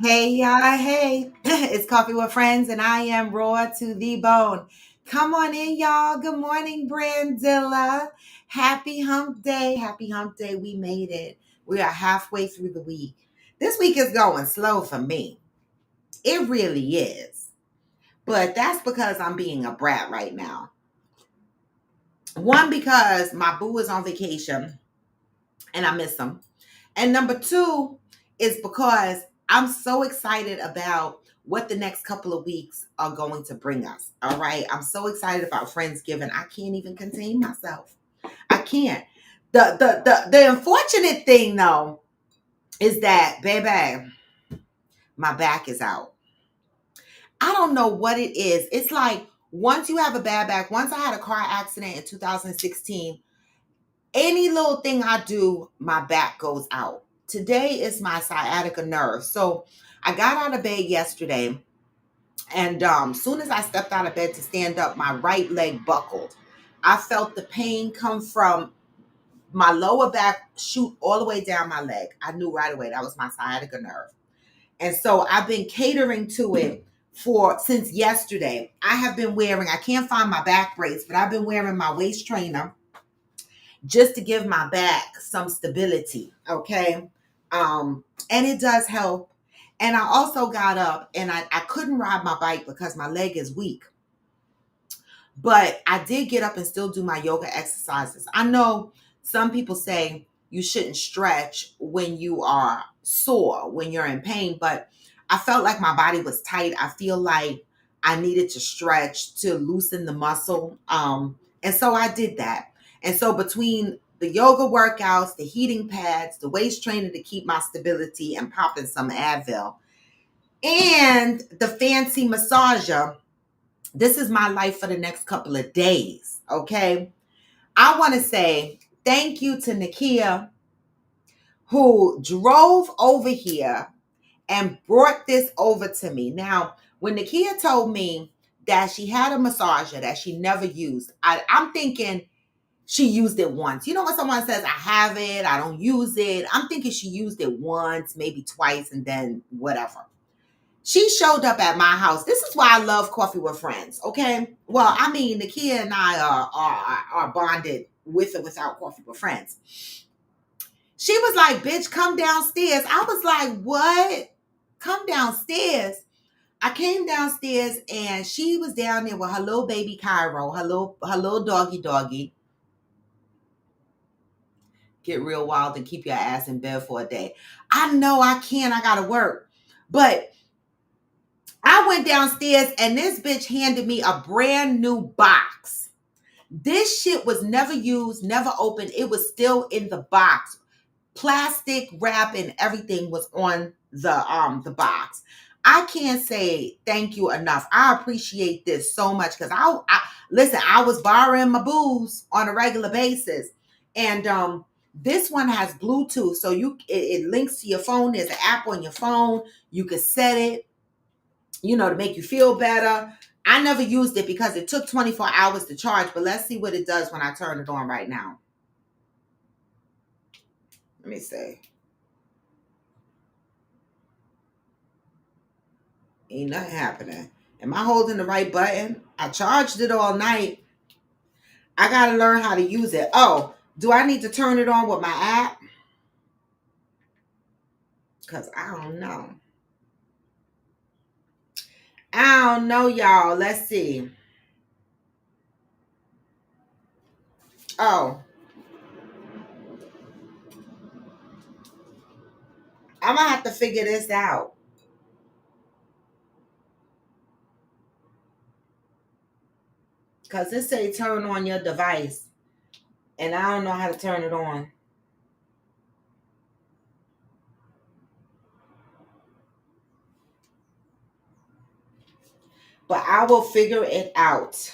Hey, y'all. Hey, it's Coffee with Friends, and I am raw to the bone. Come on in, y'all. Good morning, Brandilla. Happy hump day. Happy hump day. We made it. We are halfway through the week. This week is going slow for me. It really is. But that's because I'm being a brat right now. One, because my boo is on vacation and I miss him. And number two is because I'm so excited about what the next couple of weeks are going to bring us. All right. I'm so excited about Friendsgiving. I can't even contain myself. I can't. The unfortunate thing though is that, baby, my back is out. I don't know what it is. It's like once you have a bad back, once I had a car accident in 2016, any little thing I do, my back goes out. Today is my sciatica nerve. So I got out of bed yesterday, and soon as I stepped out of bed to stand up, my right leg buckled. I felt the pain come from my lower back shoot all the way down my leg. I knew right away that was my sciatica nerve. And so I've been catering to it for since yesterday. I have been wearing, I can't find my back brace, but I've been wearing my waist trainer just to give my back some stability. Okay. And it does help. And I also got up and I couldn't ride my bike because my leg is weak. But I did get up and still do my yoga exercises. I know some people say you shouldn't stretch when you are sore, when you're in pain, but I felt like my body was tight. I feel like I needed to stretch to loosen the muscle. And so I did that. And so between the yoga workouts, the heating pads, the waist trainer to keep my stability, and popping some Advil, and the fancy massager, this is my life for the next couple of days. Okay. I want to say thank you to Nakia, who drove over here and brought this over to me. Now, when Nakia told me that she had a massager that she never used, I'm thinking she used it once. You know, when someone says, I have it, I don't use it, I'm thinking she used it once, maybe twice, and then whatever. She showed up at my house. This is why I love Coffee with Friends, okay? Well, I mean, Nakia and I are bonded with or without Coffee with Friends. She was like, bitch, come downstairs. I was like, what? Come downstairs. I came downstairs and she was down there with her little baby Cairo, her little doggy. Get real wild and keep your ass in bed for a day. I know I can't. I gotta work. But I went downstairs and this bitch handed me a brand new box. This shit was never used, never opened. It was still in the box. Plastic wrap and everything was on the box. I can't say thank you enough. I appreciate this so much because I listen, I was borrowing my booze on a regular basis. And this one has Bluetooth. So it links to your phone. There's an app on your phone. You can set it, to make you feel better. I never used it because it took 24 hours to charge, but let's see what it does when I turn it on right now. Let me see. Ain't nothing happening. Am I holding the right button? I charged it all night. I got to learn how to use it. Oh, do I need to turn it on with my app? Because I don't know. I don't know, y'all. Let's see. Oh, I'm gonna have to figure this out. Because it say turn on your device. And I don't know how to turn it on. But I will figure it out.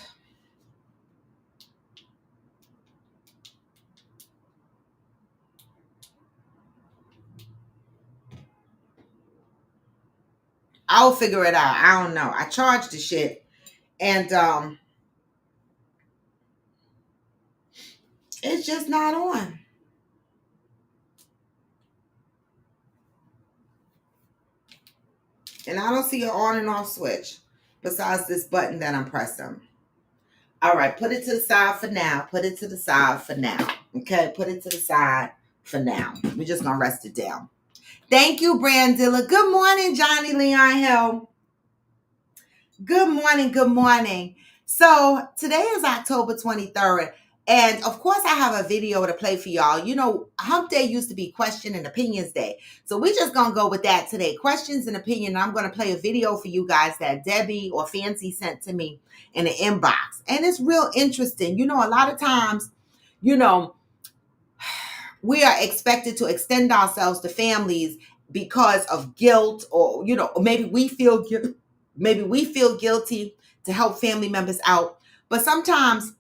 I'll figure it out. I don't know. I charged the shit. And it's just not on. And I don't see an on and off switch besides this button that I'm pressing. All right, put it to the side for now. Put it to the side for now. Okay, put it to the side for now. We're just gonna rest it down. Thank you, Brandilla. Good morning, Johnny Leon Hill. Good morning. Good morning. So today is October 23rd. And of course, I have a video to play for y'all. You know, Hump Day used to be Question and Opinions Day. So we're just going to go with that today. Questions and Opinion. I'm going to play a video for you guys that Debbie or Fancy sent to me in the inbox. And it's real interesting. You know, a lot of times, you know, we are expected to extend ourselves to families because of guilt, or, you know, maybe we feel guilty to help family members out. But sometimes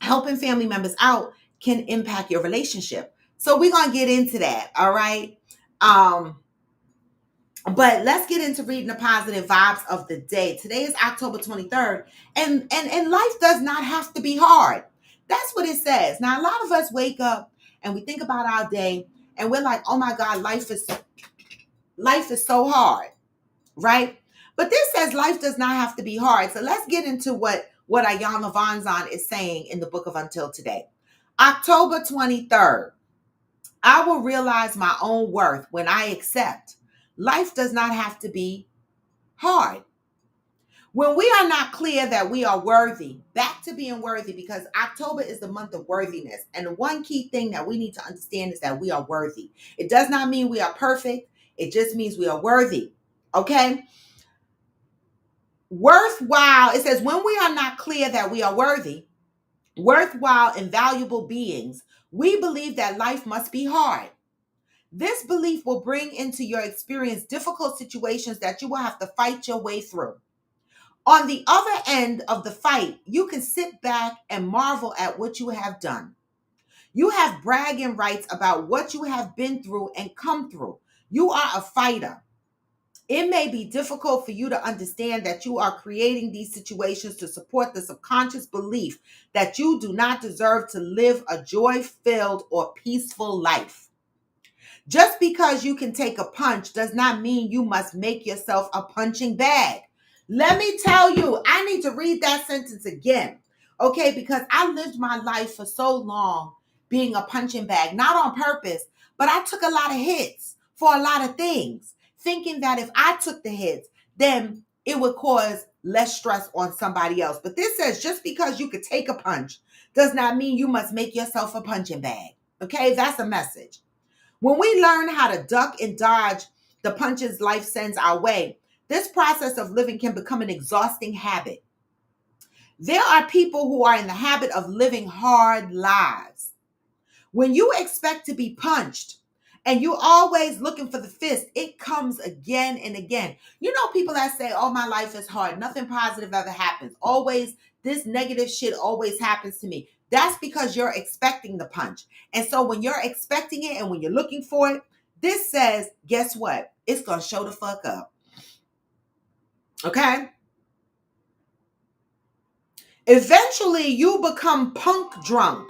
helping family members out can impact your relationship. So we're going to get into that. All right. But let's get into reading the positive vibes of the day. Today is October 23rd, and life does not have to be hard. That's what it says. Now, a lot of us wake up and we think about our day and we're like, oh my God, life is so hard, right? But this says life does not have to be hard. So let's get into what Iyanla Vanzant is saying in the book of Until Today. October 23rd. I will realize my own worth when I accept life does not have to be hard. When we are not clear that we are worthy, back to being worthy, because October is the month of worthiness. And the one key thing that we need to understand is that we are worthy. It does not mean we are perfect. It just means we are worthy. Okay? Worthwhile, it says, when we are not clear that we are worthy, worthwhile and valuable beings, we believe that life must be hard. This belief will bring into your experience difficult situations that you will have to fight your way through. On the other end of the fight, you can sit back and marvel at what you have done. You have bragging rights about what you have been through and come through. You are a fighter. It may be difficult for you to understand that you are creating these situations to support the subconscious belief that you do not deserve to live a joy-filled or peaceful life. Just because you can take a punch does not mean you must make yourself a punching bag. Let me tell you, I need to read that sentence again, okay? Because I lived my life for so long being a punching bag, not on purpose, but I took a lot of hits for a lot of things, thinking that if I took the hits, then it would cause less stress on somebody else. But this says just because you could take a punch does not mean you must make yourself a punching bag, okay? That's a message. When we learn how to duck and dodge the punches life sends our way, this process of living can become an exhausting habit. There are people who are in the habit of living hard lives. When you expect to be punched and you're always looking for the fist, it comes again and again. You know, people that say, oh, my life is hard. Nothing positive ever happens. Always, this negative shit always happens to me. That's because you're expecting the punch. And so when you're expecting it and when you're looking for it, this says, guess what? It's going to show the fuck up. Okay? Eventually, you become punk drunk,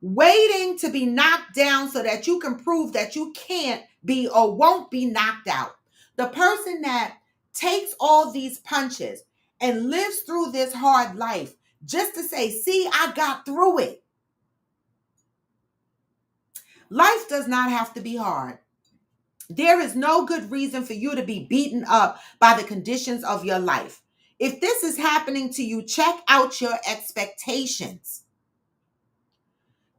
waiting to be knocked down so that you can prove that you can't be or won't be knocked out. The person that takes all these punches and lives through this hard life just to say, see, I got through it. Life does not have to be hard. There is no good reason for you to be beaten up by the conditions of your life. If this is happening to you, check out your expectations.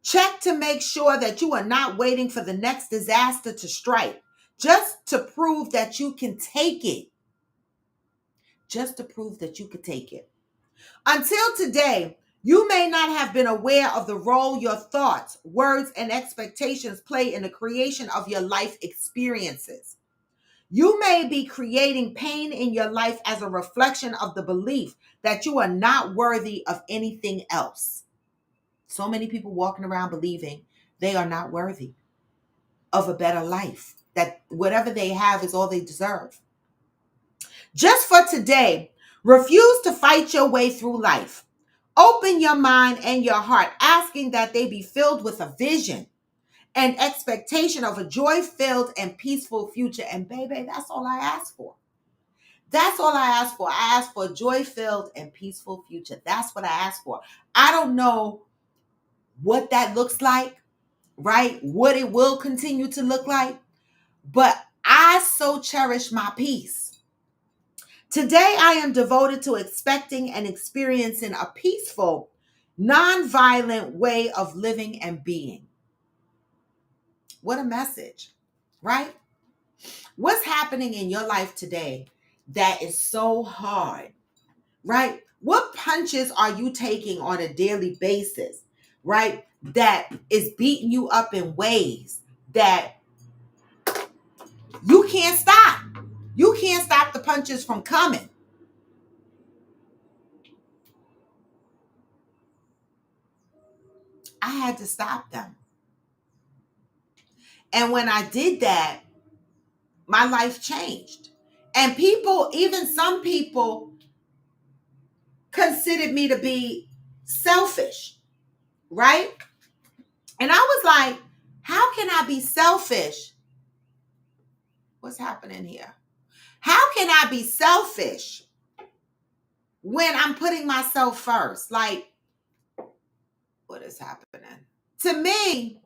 Check to make sure that you are not waiting for the next disaster to strike. just to prove that you can take it. Just to prove that you could take it. Until today, you may not have been aware of the role your thoughts, words, and expectations play in the creation of your life experiences. You may be creating pain in your life as a reflection of the belief that you are not worthy of anything else. So many people walking around believing they are not worthy of a better life, that whatever they have is all they deserve. Just for today, refuse to fight your way through life. Open your mind and your heart, asking that they be filled with a vision and expectation of a joy-filled and peaceful future. And baby, that's all I ask for. That's all I ask for. I ask for a joy-filled and peaceful future. That's what I ask for. I don't know what that looks like, right? What it will continue to look like, but I so cherish my peace. Today, I am devoted to expecting and experiencing a peaceful, non-violent way of living and being. What a message, right? What's happening in your life today that is so hard, right? What punches are you taking on a daily basis, right? That is beating you up in ways that you can't stop. You can't stop the punches from coming. I had to stop them. And when I did that, my life changed. And people, even some people, considered me to be selfish, right? And I was like, how can I be selfish? What's happening here? How can I be selfish when I'm putting myself first? Like, what is happening? To me,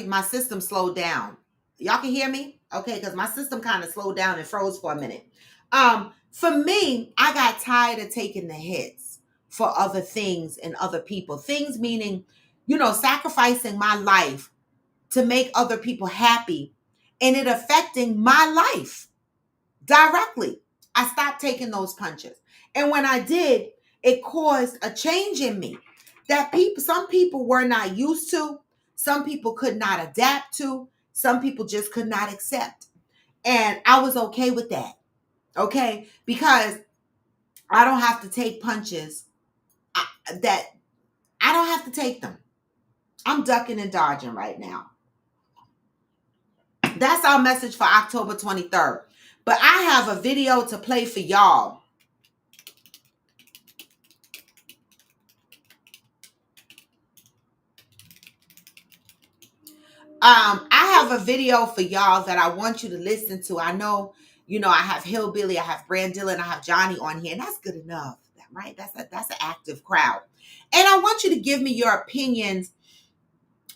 my system slowed down. Y'all can hear me? Okay, because my system kind of slowed down and froze for a minute. For me, I got tired of taking the hits for other things and other people. Things meaning, sacrificing my life to make other people happy and it affecting my life directly. I stopped taking those punches. And when I did, it caused a change in me that some people were not used to, some people could not adapt to, some people just could not accept. And I was okay with that. Okay? Because I don't have to take punches that I don't have to take them. I'm ducking and dodging right now. That's our message for October 23rd. But I have a video to play for y'all. I have a video for y'all that I want you to listen to. I know, I have Hillbilly, I have Brandilla, and I have Johnny on here, and that's good enough, right? That's an active crowd. And I want you to give me your opinions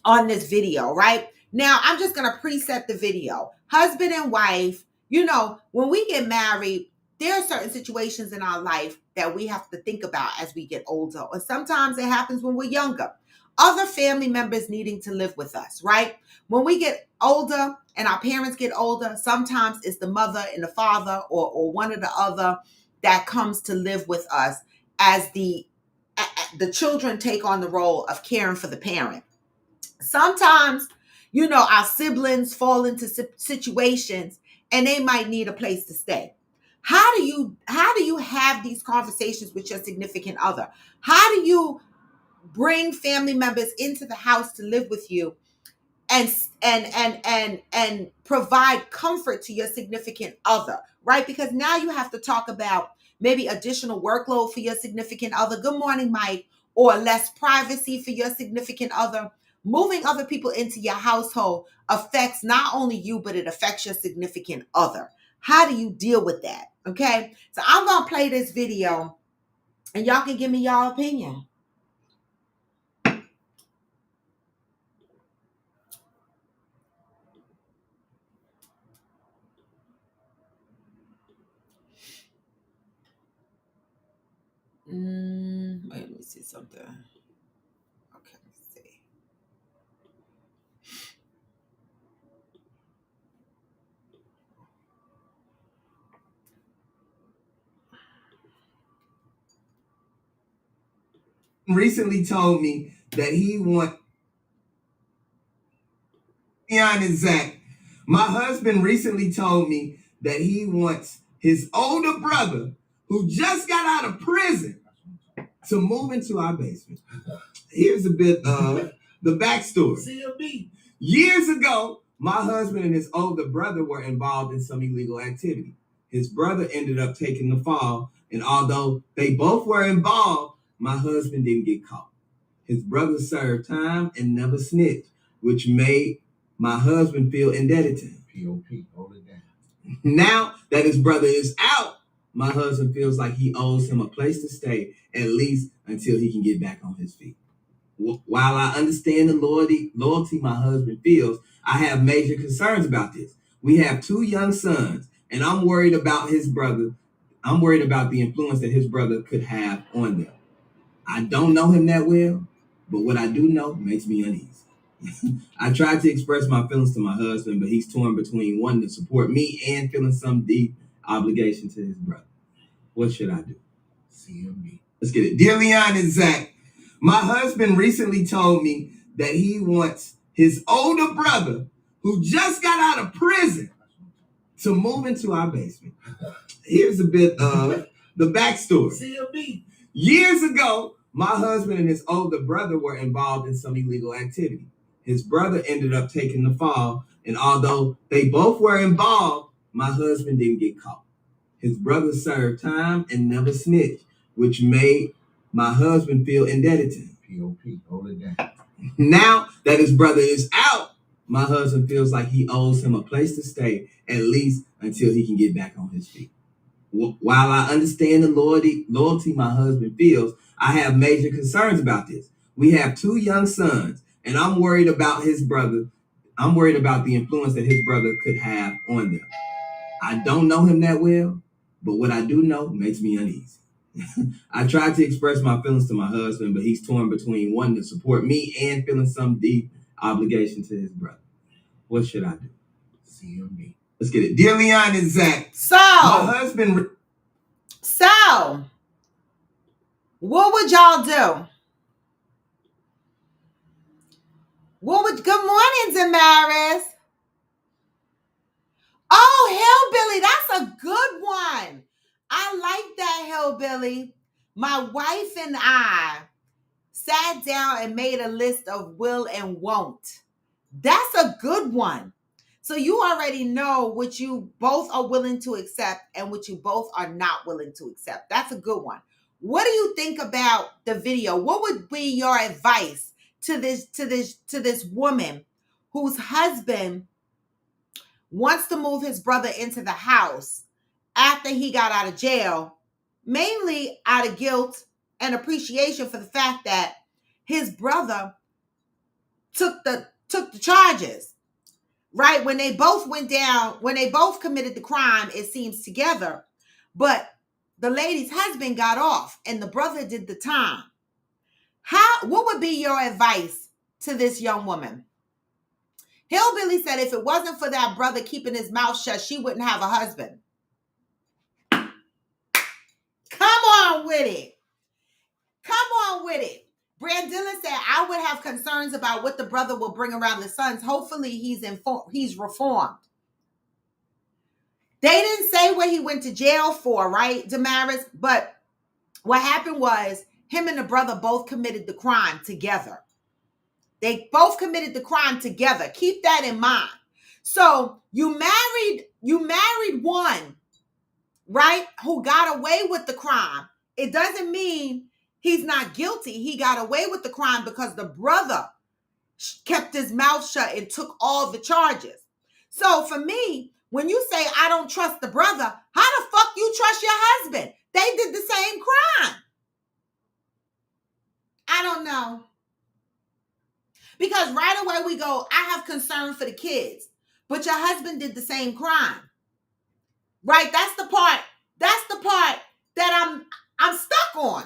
on this video, right? Now, I'm just going to preset the video. Husband and wife, when we get married, there are certain situations in our life that we have to think about as we get older. Or sometimes it happens when we're younger. Other family members needing to live with us, right? When we get older and our parents get older, sometimes it's the mother and the father or one or the other that comes to live with us as the children take on the role of caring for the parent. Sometimes, our siblings fall into situations and they might need a place to stay. How do you have these conversations with your significant other? How do you bring family members into the house to live with you and provide comfort to your significant other, right? Because now you have to talk about maybe additional workload for your significant other. Good morning, Mike. Or less privacy for your significant other. Moving other people into your household affects not only you, but it affects your significant other. How do you deal with that? Okay. So I'm going to play this video and y'all can give me y'all opinion. Wait, let me see something. Okay, let's see. recently told me that he wants Leon and Zach. My husband recently told me that he wants his older brother, who just got out of prison, to move into our basement. Here's a bit of the backstory. CMB. Years ago, my husband and his older brother were involved in some illegal activity. His brother ended up taking the fall, and although they both were involved, my husband didn't get caught. His brother served time and never snitched, which made my husband feel indebted to him. P.O.P. Hold it down. Now that his brother is out, my husband feels like he owes him a place to stay, at least until he can get back on his feet. While I understand the loyalty my husband feels, I have major concerns about this. We have 2 young sons, and I'm worried about his brother. I'm worried about the influence that his brother could have on them. I don't know him that well, but what I do know makes me uneasy. I tried to express my feelings to my husband, but he's torn between wanting to support me and feeling some deep obligation to his brother. What should I do? CMB. Let's get it. Dear Leon and Zach, my husband recently told me that he wants his older brother, who just got out of prison, to move into our basement. Here's a bit of the backstory. CMB. Years ago, my husband and his older brother were involved in some illegal activity. His brother ended up taking the fall, and although they both were involved, my husband didn't get caught. His brother served time and never snitched, which made my husband feel indebted to him. P.O.P. Hold it down. Now that his brother is out, my husband feels like he owes him a place to stay, at least until he can get back on his feet. While I understand the loyalty my husband feels, I have major concerns about this. We have 2 young sons, and I'm worried about his brother. I'm worried about the influence that his brother could have on them. I don't know him that well, but what I do know makes me uneasy. I tried to express my feelings to my husband, but he's torn between wanting to support me and feeling some deep obligation to his brother. What should I do? CMB. Let's get it. Dear Leon and Zach. My husband. So, what would y'all do? Good morning, Damaris. Oh, Hillbilly, that's a good one. I like that, Hillbilly. My wife and I sat down and made a list of will and won't. That's a good one. So you already know what you both are willing to accept and what you both are not willing to accept. That's a good one. What do you think about the video? What would be your advice to this woman whose husband wants to move his brother into the house after he got out of jail, mainly out of guilt and appreciation for the fact that his brother took the charges, right? When they both went down, when they both committed the crime, it seems together, but the lady's husband got off and the brother did the time. What would be your advice to this young woman? Hillbilly said if it wasn't for that brother keeping his mouth shut, she wouldn't have a husband. Come on with it. Come on with it. Brandilla said, I would have concerns about what the brother will bring around the sons. Hopefully he's reformed. They didn't say what he went to jail for, right, Damaris? But what happened was him and the brother both committed the crime together. They both committed the crime together. Keep that in mind. So you married one, right, who got away with the crime. It doesn't mean he's not guilty. He got away with the crime because the brother kept his mouth shut and took all the charges. So for me, when you say I don't trust the brother, how the fuck you trust your husband? They did the same crime. I don't know. Because right away we go, I have concern for the kids, but your husband did the same crime. Right? That's the part that I'm stuck on.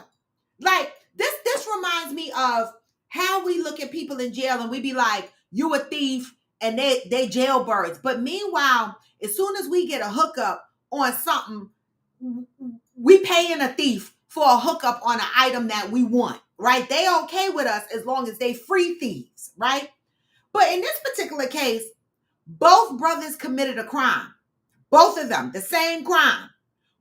Like this reminds me of how we look at people in jail and we be like, you a thief and they jailbirds. But meanwhile, as soon as we get a hookup on something, we paying a thief for a hookup on an item that we want, right? They okay with us as long as they free thieves, right? But in this particular case, both brothers committed a crime. Both of them, the same crime.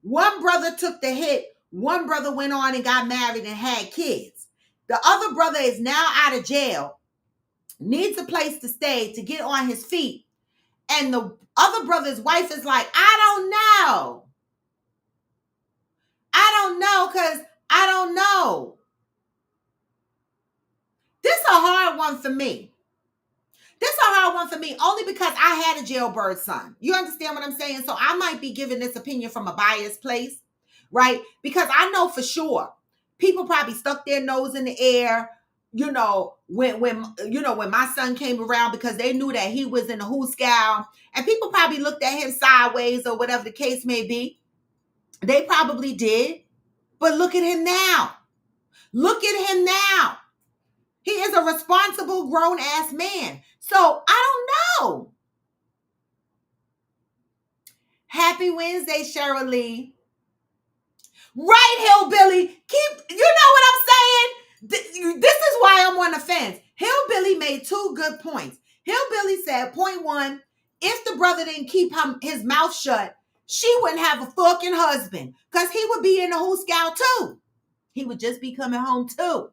One brother took the hit. One brother went on and got married and had kids. The other brother is now out of jail, needs a place to stay to get on his feet. And the other brother's wife is like, I don't know. Because I don't know. This is a hard one for me. Only because I had a jailbird son. You understand what I'm saying? So I might be giving this opinion from a biased place, right? Because I know for sure people probably stuck their nose in the air, when my son came around, because they knew that he was in the Who Scout, and people probably looked at him sideways or whatever the case may be. They probably did. But look at him now. He is a responsible grown-ass man. So I don't know. Happy Wednesday, Cheryl Lee. Right, Hillbilly. You know what I'm saying? This is why I'm on the fence. Hillbilly made two good points. Hillbilly said, point one, if the brother didn't keep his mouth shut, she wouldn't have a fucking husband, because he would be in the Who Scout too. He would just be coming home too.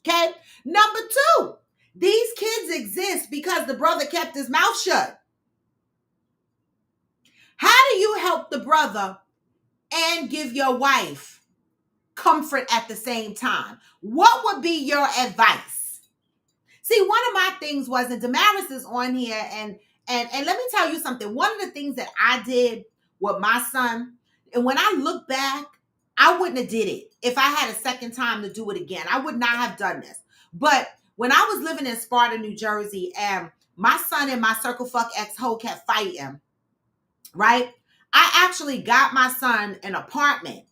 Okay? Number two, these kids exist because the brother kept his mouth shut. How do you help the brother and give your wife comfort at the same time? What would be your advice? See, one of my things was, and Damaris is on here, and let me tell you something. One of the things that I did with my son, and when I look back, I wouldn't have did it. If I had a second time to do it again, I would not have done this. But when I was living in Sparta, New Jersey, and my son and my circle fuck ex-hoe kept fighting, right? I actually got my son an apartment.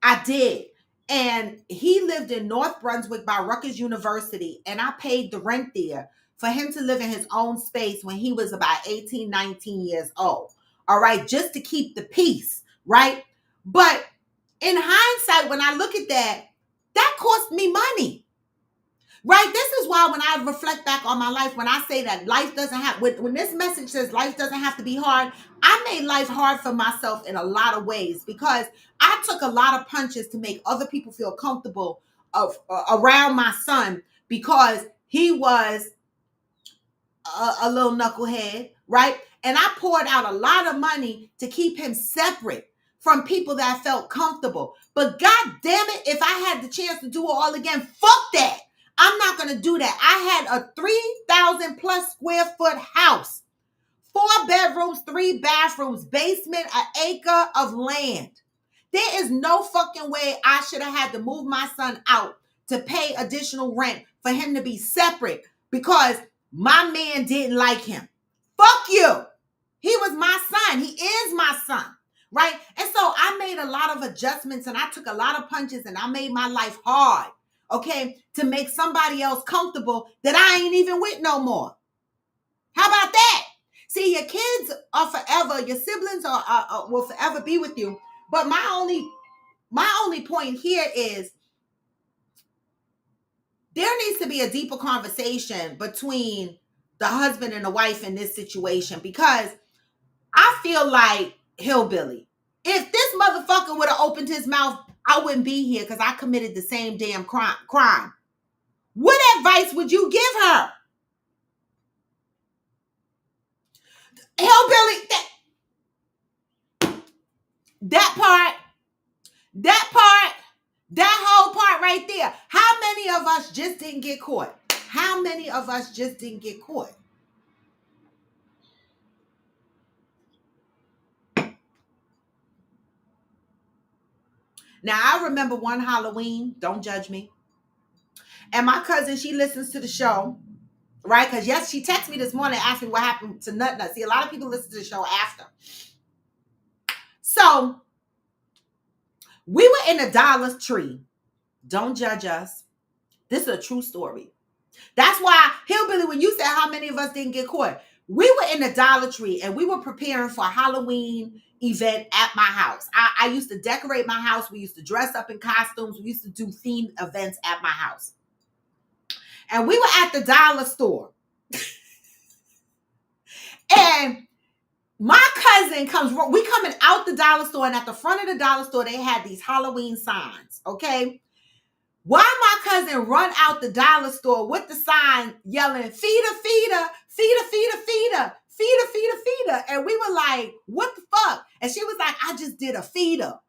I did. And he lived in North Brunswick by Rutgers University, and I paid the rent there for him to live in his own space when he was about 18, 19 years old. All right, just to keep the peace, right? But in hindsight, when I look at that, that cost me money, right? This is why when I reflect back on my life, when I say that life doesn't have, when this message says life doesn't have to be hard, I made life hard for myself in a lot of ways, because I took a lot of punches to make other people feel comfortable around my son, because he was a little knucklehead, right? And I poured out a lot of money to keep him separate from people that felt comfortable. But God damn it, if I had the chance to do it all again, fuck that. I'm not going to do that. I had a 3,000 plus square foot house, 4 bedrooms, 3 bathrooms, basement, an acre of land. There is no fucking way I should have had to move my son out to pay additional rent for him to be separate because my man didn't like him. Fuck you. He was my son. He is my son. Right? And so I made a lot of adjustments, and I took a lot of punches, and I made my life hard, okay, to make somebody else comfortable that I ain't even with no more. How about that? See, your kids are forever. Your siblings will forever be with you. But my only point here is there needs to be a deeper conversation between the husband and the wife in this situation, because I feel like Hillbilly, if this motherfucker would have opened his mouth, I wouldn't be here because I committed the same damn crime. What advice would you give her? Hillbilly, that whole part right there. How many of us just didn't get caught? How many of us just didn't get caught? Now, I remember one Halloween, don't judge me, and my cousin, she listens to the show, right? Because yes, she texted me this morning asking what happened to Nut Nut. See, a lot of people listen to the show after. So, we were in a Dollar Tree. Don't judge us. This is a true story. That's why, Hillbilly, when you said how many of us didn't get caught, we were in the Dollar Tree and we were preparing for Halloween event at my house. I used to decorate my house. We used to dress up in costumes. We used to do themed events at my house. And we were at the dollar store. And my cousin comes, we coming out the dollar store, and at the front of the dollar store, they had these Halloween signs, okay? Why my cousin run out the dollar store with the sign yelling, feeder, feeder, feeder, feeder, feeder, feeder, feeder, feeder. And we were like, what the fuck? And she was like, I just did a feeder.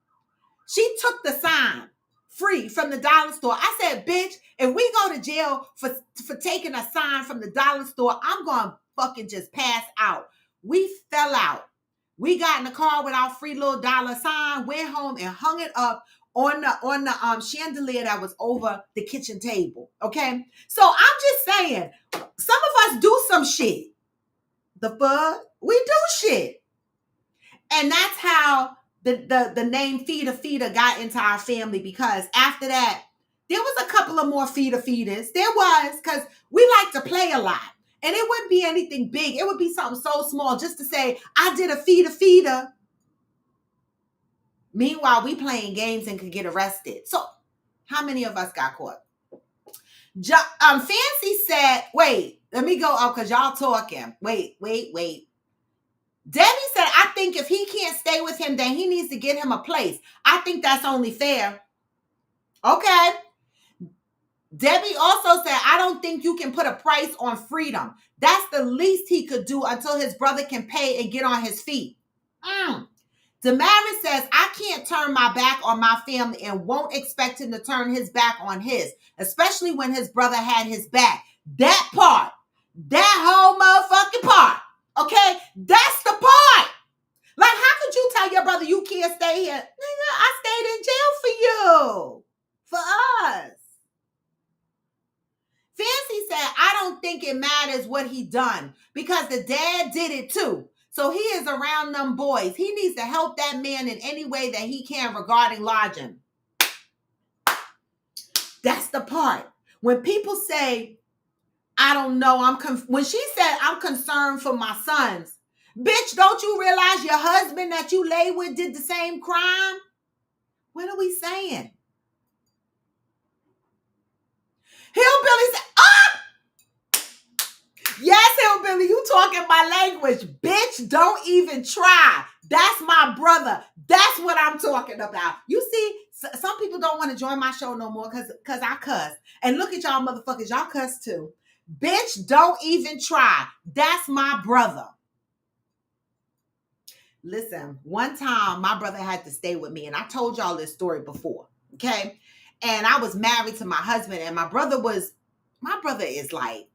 She took the sign free from the dollar store. I said, bitch, if we go to jail for taking a sign from the dollar store, I'm going to fucking just pass out. We fell out. We got in the car with our free little dollar sign, went home and hung it up on the chandelier that was over the kitchen table. Okay. So I'm just saying, some of us do some shit. The fuck? We do shit. And that's how the name Feeder got into our family, because after that, there was a couple of more feeders. There was, because we like to play a lot. And it wouldn't be anything big. It would be something so small just to say, I did a feeder. Meanwhile, we playing games and could get arrested. So how many of us got caught? Fancy said, wait, let me go up because y'all talking. Wait. Debbie said, I think if he can't stay with him, then he needs to get him a place. I think that's only fair. Okay. Debbie also said, I don't think you can put a price on freedom. That's the least he could do until his brother can pay and get on his feet. Damaris says, I can't turn my back on my family and won't expect him to turn his back on his, especially when his brother had his back. That part, that whole motherfucking part, okay? That's the part. Like, how could you tell your brother you can't stay here? Nigga, I stayed in jail for you, for us. Fancy said, I don't think it matters what he done because the dad did it too. So he is around them boys. He needs to help that man in any way that he can regarding lodging. That's the part. When people say, I don't know, when she said, I'm concerned for my sons. Bitch, don't you realize your husband that you lay with did the same crime? What are we saying? Hillbilly said, yes, Hillbilly, you talking my language. Bitch, don't even try. That's my brother. That's what I'm talking about. You see, some people don't want to join my show no more because I cuss. And look at y'all motherfuckers. Y'all cuss too. Bitch, don't even try. That's my brother. Listen, one time my brother had to stay with me. And I told y'all this story before. Okay. And I was married to my husband. And my brother is like,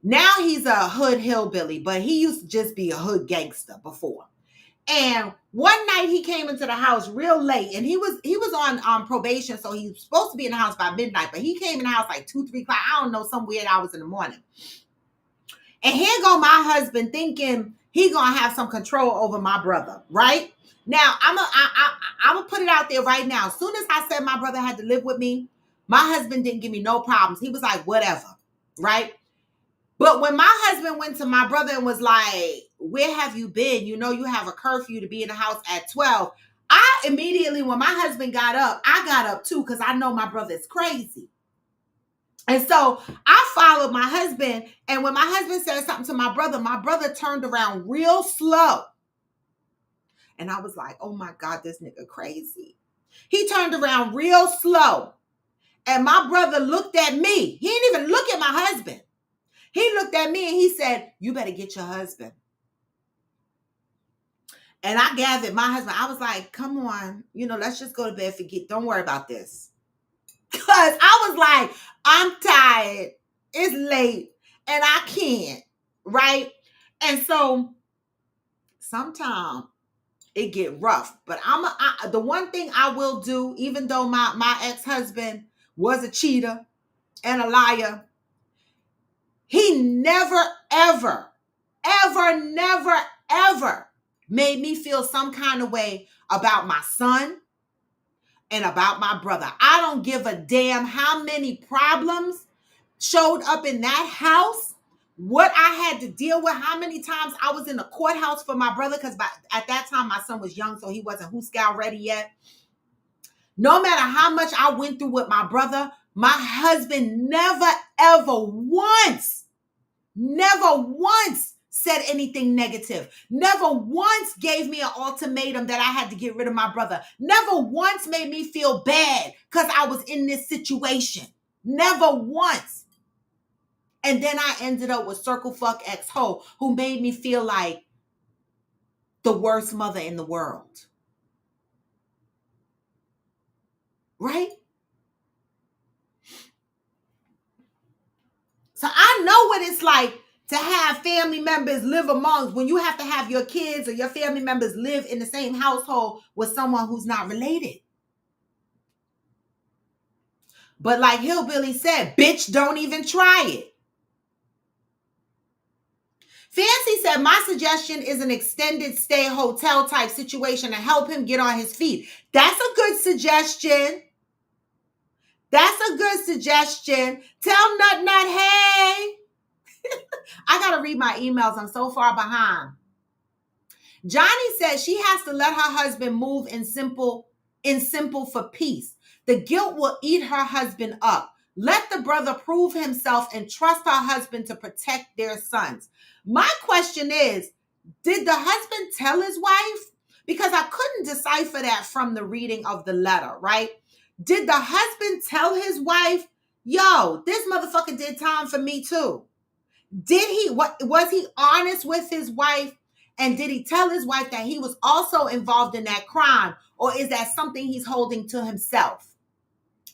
now he's a hood hillbilly, but he used to just be a hood gangster before. And one night he came into the house real late, and he was on probation, so he was supposed to be in the house by midnight, but he came in the house like 2, 3 o'clock. I don't know, some weird hours in the morning. And here go my husband thinking he gonna have some control over my brother, right? Now I'm gonna put it out there right now. As soon as I said my brother had to live with me, my husband didn't give me no problems. He was like, whatever, right? But when my husband went to my brother and was like, where have you been? You know, you have a curfew to be in the house at 12. I immediately, when my husband got up, I got up too, because I know my brother is crazy. And so I followed my husband. And when my husband said something to my brother turned around real slow. And I was like, oh my God, this nigga crazy. He turned around real slow. And my brother looked at me. He didn't even look at my husband. He looked at me and he said, you better get your husband. And I gathered my husband. I was like, come on, let's just go to bed. Don't worry about this. Because I was like, I'm tired. It's late and I can't. Right. And so sometimes it get rough. But the one thing I will do, even though my ex-husband was a cheater and a liar, he never, ever, ever, never, ever made me feel some kind of way about my son and about my brother. I don't give a damn how many problems showed up in that house what I had to deal with, how many times I was in the courthouse for my brother, because at that time my son was young, so he wasn't Hooskow ready yet. No matter how much I went through with my brother, my husband never, ever once said anything negative. Never once gave me an ultimatum that I had to get rid of my brother. Never once made me feel bad because I was in this situation. Never once. And then I ended up with Circle Fuck Ex-Ho, who made me feel like the worst mother in the world. Right? So I know what it's like to have family members live amongst, when you have to have your kids or your family members live in the same household with someone who's not related. But like Hillbilly said, bitch, don't even try it. Fancy said, my suggestion is an extended stay hotel type situation to help him get on his feet. That's a good suggestion. That's a good suggestion. Tell Nut Nut, hey. I got to read my emails. I'm so far behind. Johnny said she has to let her husband move in simple for peace. The guilt will eat her husband up. Let the brother prove himself and trust her husband to protect their sons. My question is, did the husband tell his wife? Because I couldn't decipher that from the reading of the letter, right? Did the husband tell his wife, yo, this motherfucker did time for me too? Was he honest with his wife? And did he tell his wife that he was also involved in that crime? Or is that something he's holding to himself?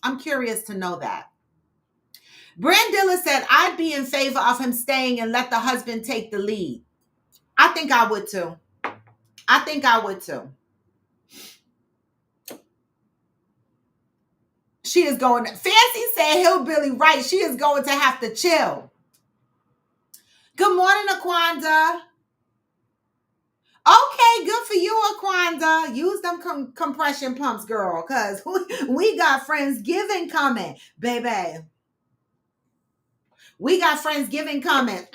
I'm curious to know that. Brandilla said, I'd be in favor of him staying and let the husband take the lead. I think I would too. She is going to, Fancy said Hillbilly right. She is going to have to chill. Good morning, Aquanda. Okay, good for you, Aquanda. Use them compression pumps, girl, because we got Friendsgiving coming, baby. We got Friendsgiving coming.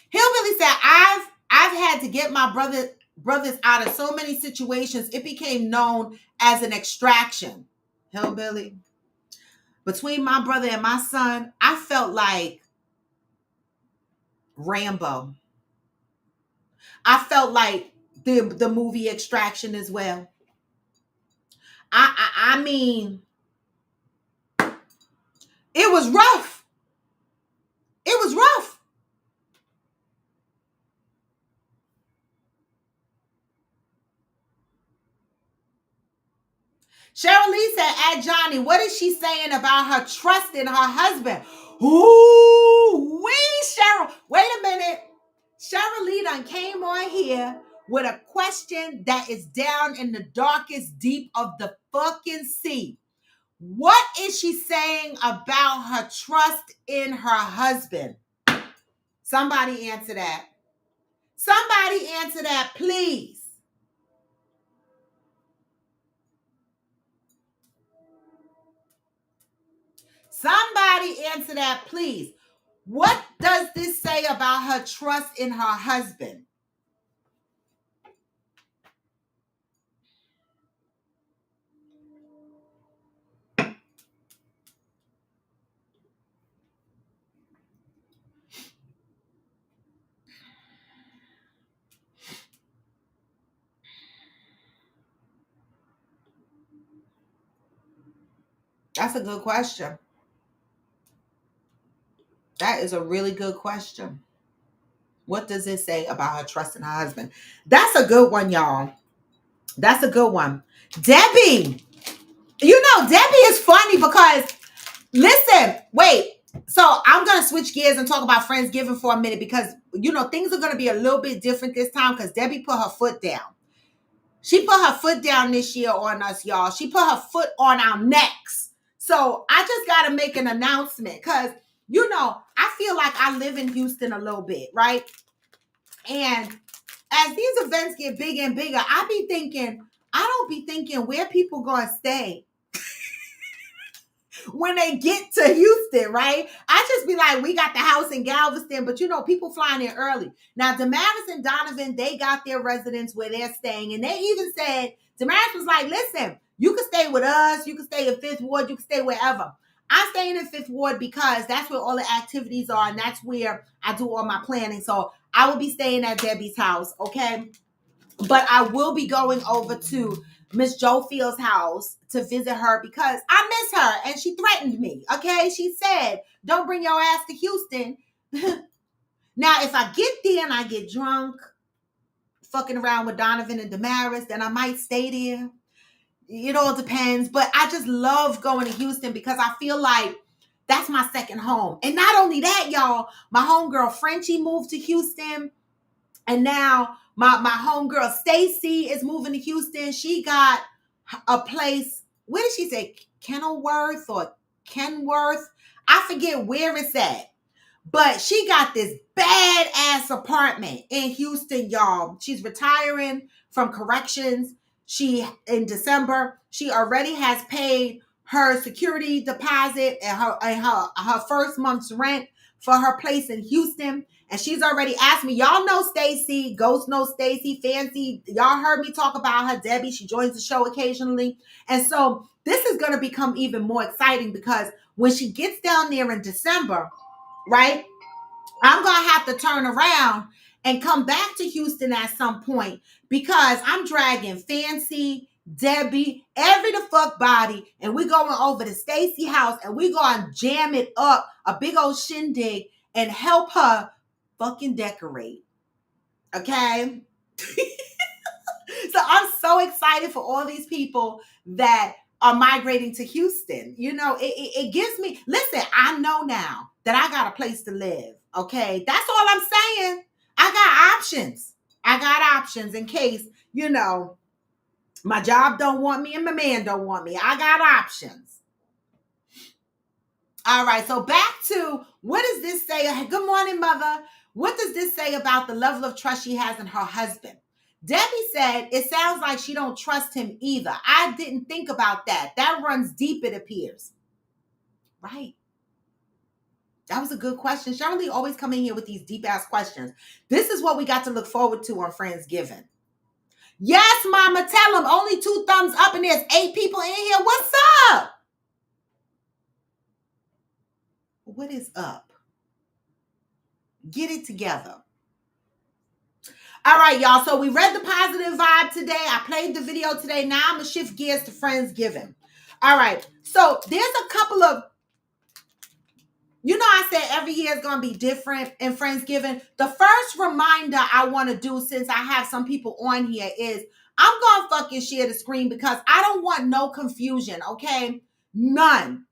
Hillbilly said, I've had to get my brothers out of so many situations, it became known as an extraction. Hillbilly. Between my brother and my son, I felt like Rambo. I felt like the movie Extraction as well. I mean, it was rough. It was rough. Cheryl Lee said, at Johnny, what is she saying about her trust in her husband? Ooh, Cheryl. Wait a minute. Cheryl Lee done came on here with a question that is down in the darkest deep of the fucking sea. What is she saying about her trust in her husband? Somebody answer that. Somebody answer that, please. Somebody answer that, please. What does this say about her trust in her husband? That's a good question. That is a really good question. What does it say about her trust in her husband? That's a good one, y'all. That's a good one. Debbie, you know, Debbie is funny because, listen, wait. So I'm going to switch gears and talk about Friendsgiving for a minute because, you know, things are going to be a little bit different this time because Debbie put her foot down. She put her foot down this year on us, y'all. She put her foot on our necks. So I just got to make an announcement because, you know, I feel like I live in Houston a little bit, right? And as these events get bigger and bigger, I don't be thinking where people going to stay. when they get to Houston, right? I just be like, we got the house in Galveston, but people flying in early. Now, Damaris and Donovan, they got their residence where they're staying. And they even said, Damaris was like, listen, you can stay with us. You can stay in Fifth Ward. You can stay wherever. I'm staying in Fifth Ward because that's where all the activities are. And that's where I do all my planning. So I will be staying at Debbie's house, okay? But I will be going over to Miss Jo Field's house to visit her because I miss her and she threatened me. Okay. She said, don't bring your ass to Houston. Now, if I get there and I get drunk, fucking around with Donovan and Damaris, then I might stay there. It all depends. But I just love going to Houston because I feel like that's my second home. And not only that, y'all, my homegirl Frenchie moved to Houston. And now my homegirl Stacy is moving to Houston. She got a place. Where did she say? Kenilworth or Kenworth? I forget where it's at. But she got this badass apartment in Houston, y'all. She's retiring from corrections. In December, she already has paid her security deposit and her first month's rent for her place in Houston. And she's already asked me, y'all know Stacy, Ghost knows Stacy, Fancy. Y'all heard me talk about her, Debbie. She joins the show occasionally. And so this is going to become even more exciting because when she gets down there in December, right, I'm going to have to turn around and come back to Houston at some point because I'm dragging Fancy, Debbie, every the fuck body, and we're going over to Stacy house and we're going to jam it up, a big old shindig, and help her fucking decorate. Okay? So I'm so excited for all these people that are migrating to Houston. It gives me, listen, I know now that I got a place to live. Okay? That's all I'm saying. I got options. In case, my job don't want me and my man don't want me. I got options. All right, so back to what does this say? Good morning, mother. What does this say about the level of trust she has in her husband? Debbie said, it sounds like she don't trust him either. I didn't think about that. That runs deep, it appears. Right. That was a good question. Shirley always come in here with these deep-ass questions. This is what we got to look forward to on Friendsgiving. Yes, mama, tell them. Only 2 thumbs up and there's 8 people in here. What's up? What is up? Get it together. All right, y'all. So we read the positive vibe today. I played the video today. Now I'm going to shift gears to Friendsgiving. All right. So there's a couple of, I said every year is going to be different in Friendsgiving. The first reminder I want to do, since I have some people on here, is I'm going to fucking share the screen because I don't want no confusion, okay? None.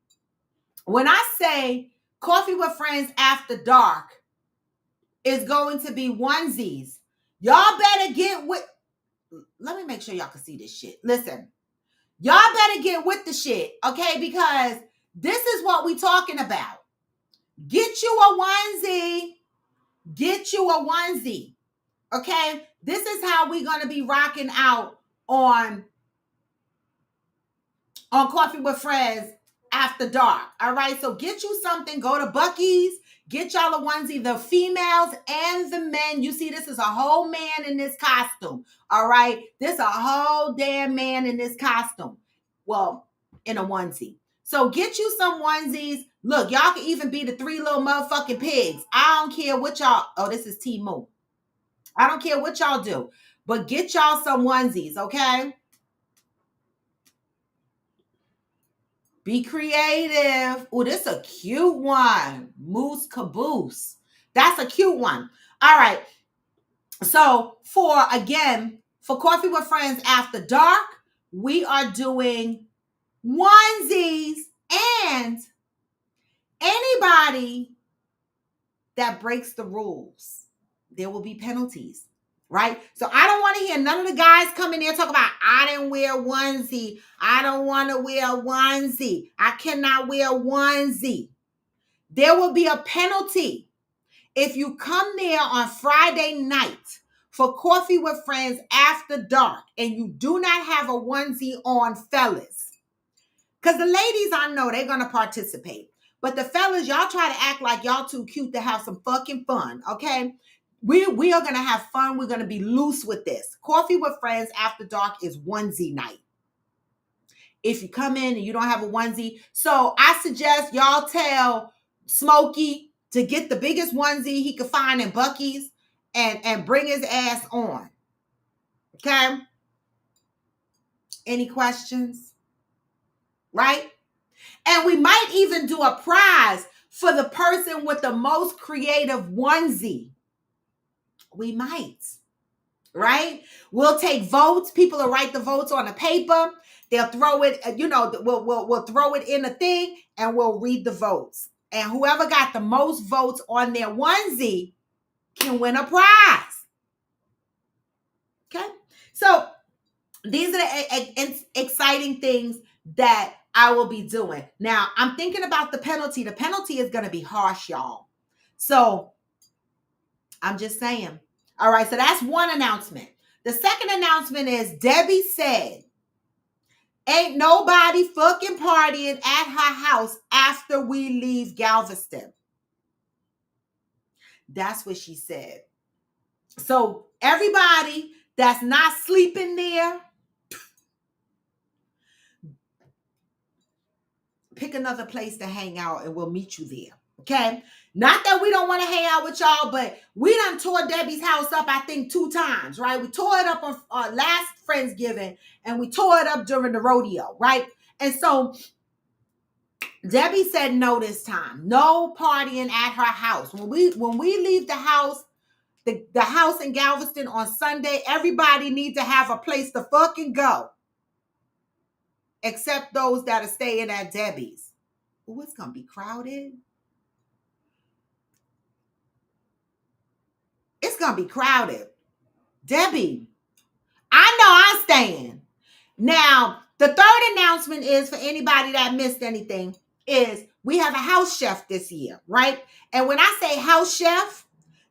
When I say Coffee with Friends After Dark is going to be onesies, y'all better get with, let me make sure y'all can see this shit. Listen, y'all better get with the shit, okay? Because this is what we talking about. Get you a onesie. Get you a onesie. Okay? This is how we're going to be rocking out on Coffee with Friends After Dark. All right? So get you something. Go to Buc-ee's. Get y'all a onesie. The females and the men. You see, this is a whole man in this costume. All right? This a whole damn man in this costume. Well, in a onesie. So get you some onesies. Look, y'all can even be the 3 little motherfucking pigs. I don't care what y'all. Oh, this is T-Mo. I don't care what y'all do. But get y'all some onesies, okay? Be creative. Oh, this is a cute one. Moose Caboose. That's a cute one. All right. So for Coffee with Friends After Dark, we are doing onesies, and anybody that breaks the rules, there will be penalties, right? So I don't want to hear none of the guys come in there talk about, I didn't wear onesie. I don't want to wear onesie. I cannot wear onesie. There will be a penalty if you come there on Friday night for Coffee with Friends After Dark and you do not have a onesie on, fellas. Because the ladies, I know they're going to participate. But the fellas, y'all try to act like y'all too cute to have some fucking fun, okay? We are going to have fun. We're going to be loose with this. Coffee with Friends After Dark is onesie night. If you come in and you don't have a onesie. So I suggest y'all tell Smokey to get the biggest onesie he could find in Buc-ee's and bring his ass on. Okay? Any questions? Right? And we might even do a prize for the person with the most creative onesie. We might. Right? We'll take votes. People will write the votes on a paper. They'll throw it, we'll throw it in a thing and we'll read the votes. And whoever got the most votes on their onesie can win a prize. Okay? So these are the exciting things that I will be doing. Now, I'm thinking about the penalty. The penalty is going to be harsh, y'all. So I'm just saying. All right, so that's one announcement. The second announcement is Debbie said, ain't nobody fucking partying at her house after we leave Galveston. That's what she said. So everybody that's not sleeping there, pick another place to hang out and we'll meet you there. Okay? Not that we don't want to hang out with y'all, but we done tore Debbie's house up, I think, 2 times, right? We tore it up on last Friendsgiving and we tore it up during the rodeo, right? And so Debbie said no this time. No partying at her house. When we leave the house, the house in Galveston on Sunday, everybody needs to have a place to fucking go. Except those that are staying at Debbie's. Oh, it's going to be crowded. It's going to be crowded. Debbie, I know I'm staying. Now, the third announcement is, for anybody that missed anything, is we have a house chef this year, right? And when I say house chef,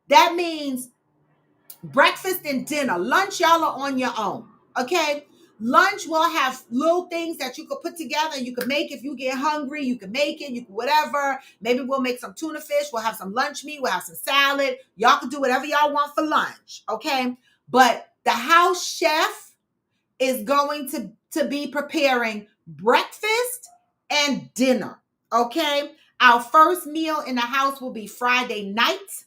that means breakfast and dinner. Lunch, y'all are on your own, okay? Lunch will have little things that you could put together. You could make if you get hungry. You can make it. You can whatever. Maybe we'll make some tuna fish. We'll have some lunch meat. We'll have some salad. Y'all can do whatever y'all want for lunch, okay? But the house chef is going to be preparing breakfast and dinner, okay? Our first meal in the house will be Friday night.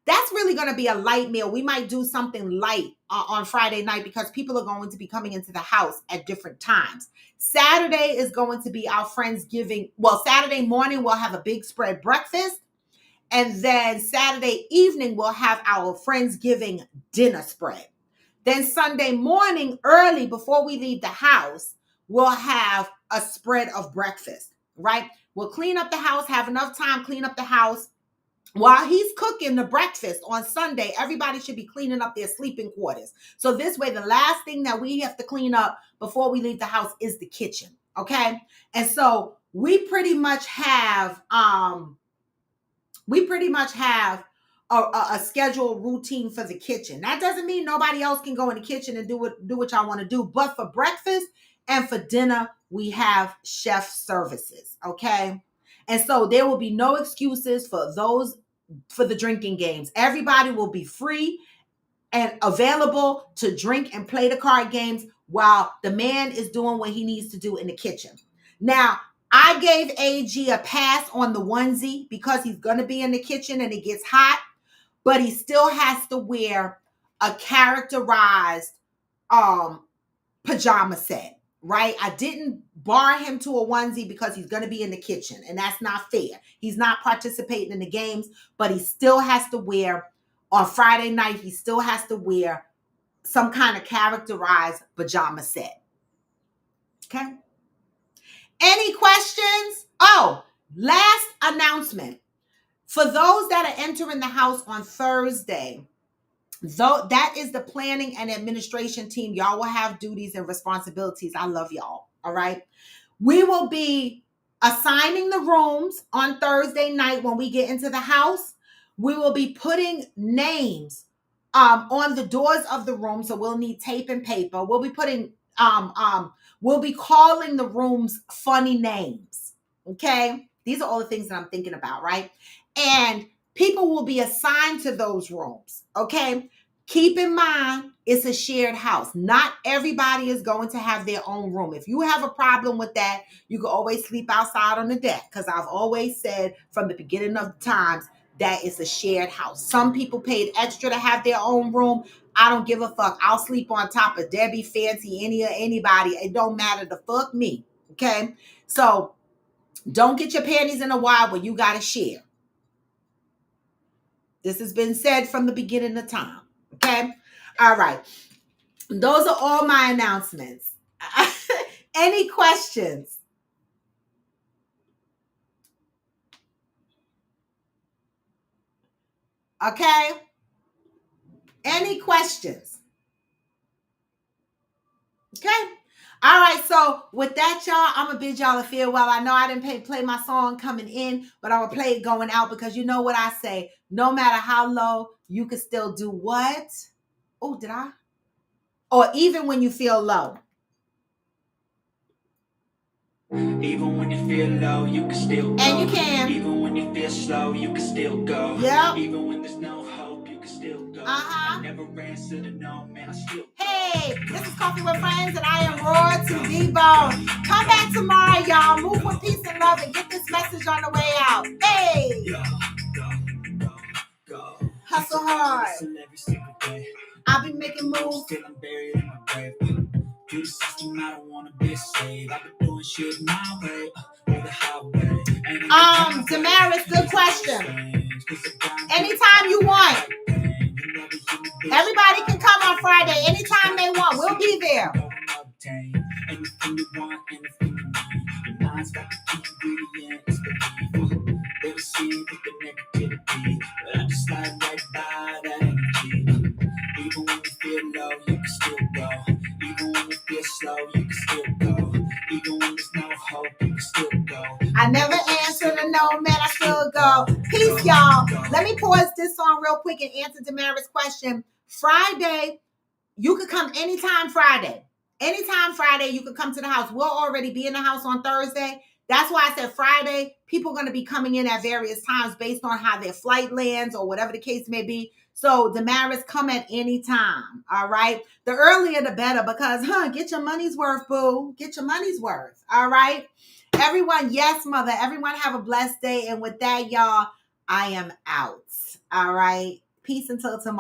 That's really going to be a light meal. We might do something light on Friday night because people are going to be coming into the house at different times. Saturday is going to be our Friendsgiving. Well, Saturday morning, we'll have a big spread breakfast. And then Saturday evening, we'll have our Friendsgiving dinner spread. Then Sunday morning, early before we leave the house, we'll have a spread of breakfast, right? We'll clean up the house, have enough time, clean up the house. While he's cooking the breakfast on Sunday, everybody should be cleaning up their sleeping quarters. So this way, the last thing that we have to clean up before we leave the house is the kitchen, okay? And so we pretty much have a scheduled routine for the kitchen. That doesn't mean nobody else can go in the kitchen and do what y'all want to do. But for breakfast and for dinner, we have chef services, okay? And so there will be no excuses for the drinking games. Everybody will be free and available to drink and play the card games while the man is doing what he needs to do in the kitchen. Now, I gave AG a pass on the onesie because he's going to be in the kitchen and it gets hot, but he still has to wear a characterized pajama set. Right? I didn't bar him to a onesie because he's going to be in the kitchen, and that's not fair. He's not participating in the games, but he still has to wear, on Friday night, he still has to wear some kind of characterized pajama set. Okay? Any questions? Oh, last announcement. For those that are entering the house on Thursday, though that is the planning and administration team. Y'all will have duties and responsibilities. I love y'all. All right. We will be assigning the rooms on Thursday night when we get into the house. We will be putting names on the doors of the room. So we'll need tape and paper. We'll be putting We'll be calling the rooms funny names. Okay. These are all the things that I'm thinking about, right? And people will be assigned to those rooms. Okay. Keep in mind, it's a shared house. Not everybody is going to have their own room. If you have a problem with that, you can always sleep outside on the deck. Because I've always said from the beginning of the times that it's a shared house. Some people paid extra to have their own room. I don't give a fuck. I'll sleep on top of Debbie, Fancy, anybody. It don't matter. The fuck me. Okay? So don't get your panties in a wad when you got to share. This has been said from the beginning of time. Okay? All right. Those are all my announcements. Any questions? Okay? Any questions? Okay? All right, so with that, y'all, I'm going to bid y'all a farewell. I know I didn't play my song coming in, but I'm going to play it going out because you know what I say. No matter how low, you can still do what? Oh, did I? Or even when you feel low. Even when you feel low, you can still go. And you can. Even when you feel slow, you can still go. Yep. Even when there's no hope, you can still go. I never answer to no, man, I still go. Hey, this is Coffee with Friends, and I am Roar to D-Bone. Come back tomorrow, y'all. Move with peace and love and get this message on the way out. Hey! Go. Hustle hard. Hustle every single day. I'll be making moves. Still I'm buried in my grave. To the system, I don't wanna be a slave. I've been doing shit my way, or the highway. Damaris, good question. Anytime you want. Everybody can come on Friday. Anytime they want. We'll be there. Anything you want, anything you need. Your mind's got the key ingredient, it's belief. They receive with the negativity, but I just slide right by that energy. Even when you feel low, you can still go. Even when you feel slow, you can still go. Even when there's no hope, you can still go. I never answer to no, man, I still go. Peace, y'all. Let me pause this song real quick and answer Damaris' question. Friday, you could come anytime Friday. Anytime Friday, you could come to the house. We'll already be in the house on Thursday. That's why I said Friday. People are going to be coming in at various times based on how their flight lands or whatever the case may be. So Damaris, come at any time. All right. The earlier the better because, get your money's worth, boo. Get your money's worth. All right. Everyone, yes, mother. Everyone have a blessed day. And with that, y'all, I am out. All right. Peace until tomorrow.